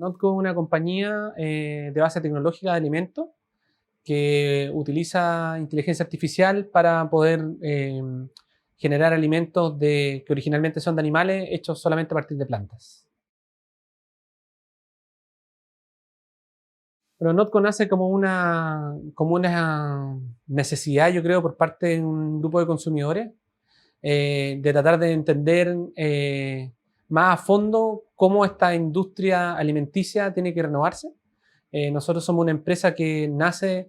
Notco es una compañía de base tecnológica de alimentos que utiliza inteligencia artificial para poder generar alimentos que originalmente son de animales hechos solamente a partir de plantas. Pero Notco nace como una necesidad, yo creo, por parte de un grupo de consumidores de tratar de entender más a fondo cómo esta industria alimenticia tiene que renovarse. Nosotros somos una empresa que nace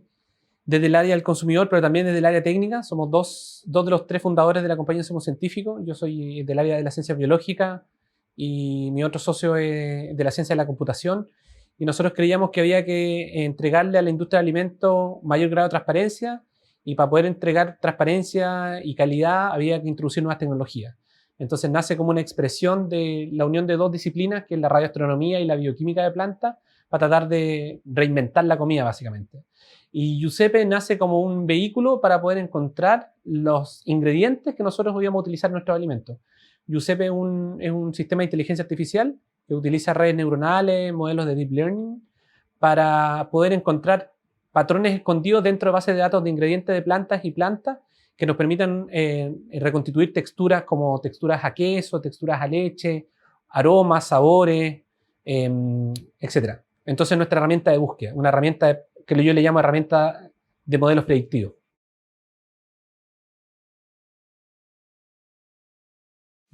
desde el área del consumidor, pero también desde el área técnica. Somos dos de los tres fundadores de la compañía, somos científicos. Yo soy del área de la ciencia biológica y mi otro socio es de la ciencia de la computación. Y nosotros creíamos que había que entregarle a la industria de alimentos mayor grado de transparencia, y para poder entregar transparencia y calidad había que introducir nuevas tecnologías. Entonces nace como una expresión de la unión de dos disciplinas, que es la radioastronomía y la bioquímica de plantas, para tratar de reinventar la comida, básicamente. Y Giuseppe nace como un vehículo para poder encontrar los ingredientes que nosotros podíamos utilizar en nuestros alimentos. Giuseppe es un sistema de inteligencia artificial que utiliza redes neuronales, modelos de deep learning, para poder encontrar patrones escondidos dentro de bases de datos de ingredientes de plantas y plantas que nos permitan reconstituir texturas como texturas a queso, texturas a leche, aromas, sabores, etc. Entonces nuestra herramienta de búsqueda, una herramienta que yo le llamo herramienta de modelos predictivos.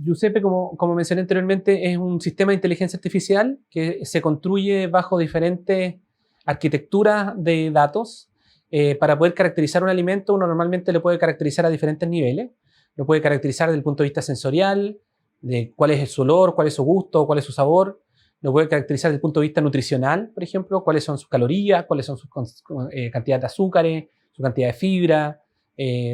Giuseppe, como mencioné anteriormente, es un sistema de inteligencia artificial que se construye bajo diferentes arquitecturas de datos. Para poder caracterizar un alimento, uno normalmente lo puede caracterizar a diferentes niveles. Lo puede caracterizar desde el punto de vista sensorial, de cuál es su olor, cuál es su gusto, cuál es su sabor. Lo puede caracterizar desde el punto de vista nutricional, por ejemplo, cuáles son sus calorías, cuáles son sus cantidades de azúcares, su cantidad de fibra,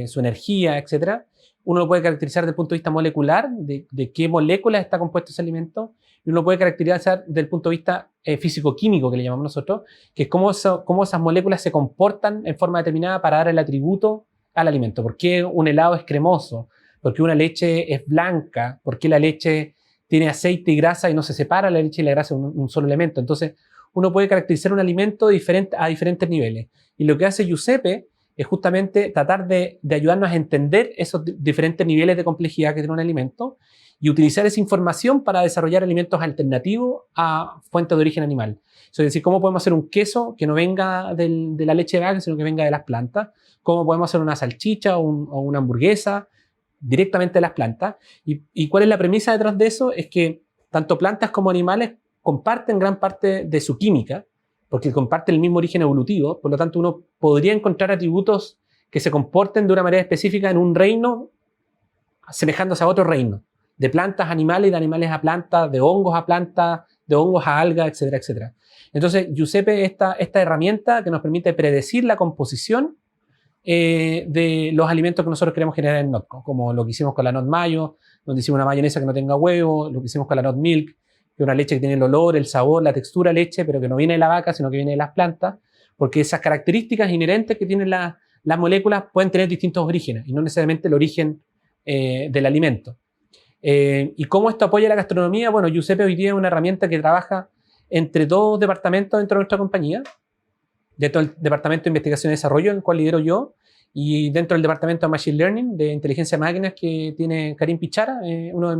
su energía, etc. Uno lo puede caracterizar desde el punto de vista molecular, de qué moléculas está compuesto ese alimento, y uno lo puede caracterizar desde el punto de vista físico-químico, que le llamamos nosotros, que es cómo esas moléculas se comportan en forma determinada para dar el atributo al alimento. ¿Por qué un helado es cremoso? ¿Por qué una leche es blanca? ¿Por qué la leche tiene aceite y grasa y no se separa la leche y la grasa en un solo elemento? Entonces, uno puede caracterizar un alimento a diferentes niveles. Y lo que hace Giuseppe es justamente tratar de ayudarnos a entender esos diferentes niveles de complejidad que tiene un alimento y utilizar esa información para desarrollar alimentos alternativos a fuentes de origen animal. Es decir, cómo podemos hacer un queso que no venga de la leche de vaca, sino que venga de las plantas. Cómo podemos hacer una salchicha o una hamburguesa directamente de las plantas. ¿Y cuál es la premisa detrás de eso? Es que tanto plantas como animales comparten gran parte de su química, porque comparten el mismo origen evolutivo. Por lo tanto, uno podría encontrar atributos que se comporten de una manera específica en un reino asemejándose a otro reino, de plantas a animales, de animales a plantas, de hongos a plantas, de hongos a algas, etcétera, etcétera. Entonces, Giuseppe es esta herramienta que nos permite predecir la composición de los alimentos que nosotros queremos generar en Notco, como lo que hicimos con la Not Mayo, donde hicimos una mayonesa que no tenga huevo, lo que hicimos con la Not Milk, que es una leche que tiene el olor, el sabor, la textura de leche, pero que no viene de la vaca, sino que viene de las plantas, porque esas características inherentes que tienen las moléculas pueden tener distintos orígenes, y no necesariamente el origen del alimento. ¿Y cómo esto apoya la gastronomía? Bueno, Giuseppe hoy día es una herramienta que trabaja entre dos departamentos dentro de nuestra compañía, dentro del departamento de investigación y desarrollo, en el cual lidero yo, y dentro del departamento de Machine Learning, de inteligencia de máquinas, que tiene Karim Pichara, uno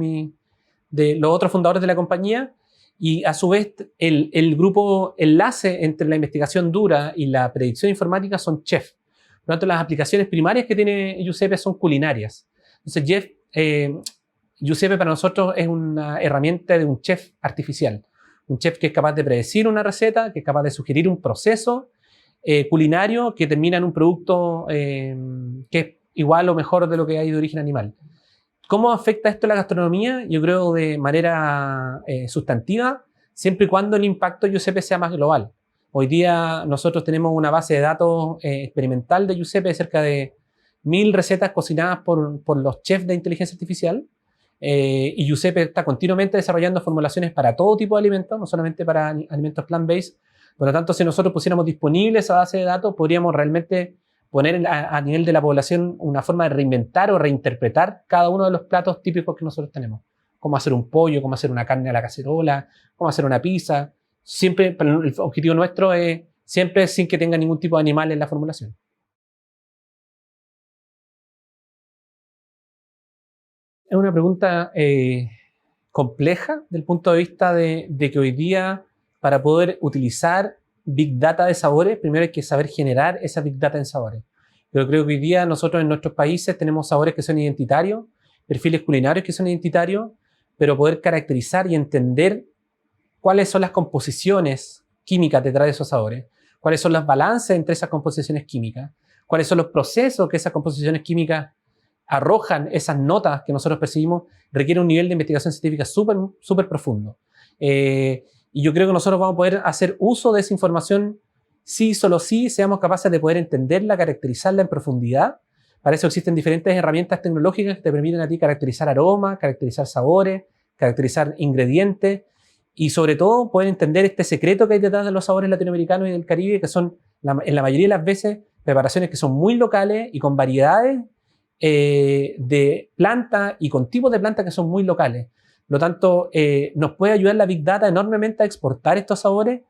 de los otros fundadores de la compañía. Y a su vez el grupo enlace entre la investigación dura y la predicción informática son chef. Por lo tanto, las aplicaciones primarias que tiene Giuseppe son culinarias. Entonces Giuseppe para nosotros es una herramienta de un chef artificial, un chef que es capaz de predecir una receta, que es capaz de sugerir un proceso culinario que termina en un producto que es igual o mejor de lo que hay de origen animal. ¿Cómo afecta esto a la gastronomía? Yo creo de manera sustantiva, siempre y cuando el impacto de Giuseppe sea más global. Hoy día nosotros tenemos una base de datos experimental de Giuseppe de cerca de 1000 recetas cocinadas por los chefs de inteligencia artificial, y Giuseppe está continuamente desarrollando formulaciones para todo tipo de alimentos, no solamente para alimentos plant-based. Por lo tanto, si nosotros pusiéramos disponible esa base de datos, podríamos realmente poner a nivel de la población una forma de reinventar o reinterpretar cada uno de los platos típicos que nosotros tenemos. Cómo hacer un pollo, cómo hacer una carne a la cacerola, cómo hacer una pizza. siempre, el objetivo nuestro es siempre sin que tenga ningún tipo de animal en la formulación. Es una pregunta compleja del punto de vista de que hoy día, para poder utilizar Big Data de sabores, primero hay que saber generar esa Big Data en sabores. Yo creo que hoy día nosotros en nuestros países tenemos sabores que son identitarios, perfiles culinarios que son identitarios, pero poder caracterizar y entender cuáles son las composiciones químicas detrás de esos sabores, cuáles son los balances entre esas composiciones químicas, cuáles son los procesos que esas composiciones químicas arrojan, esas notas que nosotros percibimos, requiere un nivel de investigación científica súper profundo. Y yo creo que nosotros vamos a poder hacer uso de esa información si solo si seamos capaces de poder entenderla, caracterizarla en profundidad. Para eso existen diferentes herramientas tecnológicas que te permiten a ti caracterizar aromas, caracterizar sabores, caracterizar ingredientes y sobre todo poder entender este secreto que hay detrás de los sabores latinoamericanos y del Caribe, que son en la mayoría de las veces preparaciones que son muy locales y con variedades de plantas y con tipos de plantas que son muy locales. Por lo tanto, nos puede ayudar la Big Data enormemente a exportar estos sabores,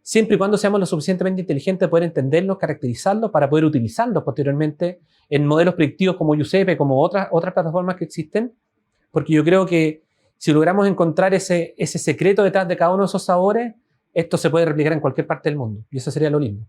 siempre y cuando seamos lo suficientemente inteligentes de poder entenderlos, caracterizarlos, para poder utilizarlos posteriormente en modelos predictivos como Giuseppe, como otras plataformas que existen, porque yo creo que si logramos encontrar ese secreto detrás de cada uno de esos sabores, esto se puede replicar en cualquier parte del mundo, y eso sería lo lindo.